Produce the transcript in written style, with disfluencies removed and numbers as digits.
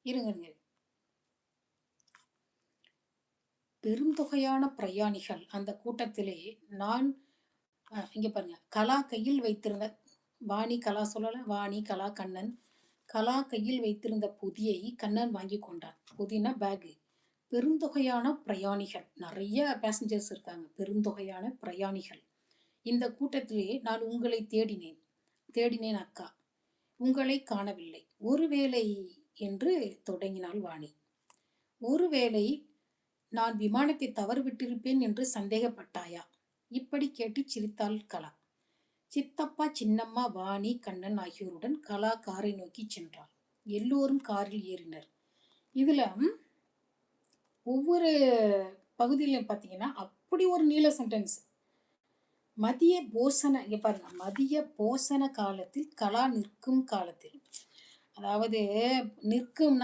இருங்க, இருங்க. பெருந்தொகையான பிரயாணிகள் அந்த கூட்டத்திலே நான் இங்க பாருங்க. கலா கையில் வைத்திருந்த வாணி, கலா சொல்லல. வாணி, கலா, கண்ணன். கலா கையில் வைத்திருந்த பொதியை கண்ணன் வாங்கிக் கொண்டான். பொதின்னா பேகு. பெருந்தொகையான பிரயாணிகள். நெறைய பேசஞ்சர்ஸ் இருக்காங்க. பெருந்தொகையான பிரயாணிகள். இந்த கூட்டத்திலே நான் உங்களை தேடினேன். தேடினேன் அக்கா. உங்களைக் காணவில்லை. ஒருவேளை என்று தொடங்கினாள் வாணி. ஒருவேளை நான் விமானத்தை தவறவிட்டிருப்பேன் என்று சந்தேகப்பட்டாயா? இப்படி கேட்டுச் சிரித்தாள் கலா. சித்தப்பா, சின்னம்மா, வாணி, கண்ணன் ஆகியோருடன் கலா காரை நோக்கிச் சென்றாள். எல்லோரும் காரில் ஏறினர். இதுல ஒவ்வொரு பகுதியிலும் பார்த்தீங்கன்னா, அப்படி ஒரு நீள சென்டென்ஸ். இங்க பாருங்க. மதிய போசன காலத்தில் கலா நிற்கும் காலத்தில். அதாவது நிற்கும்னா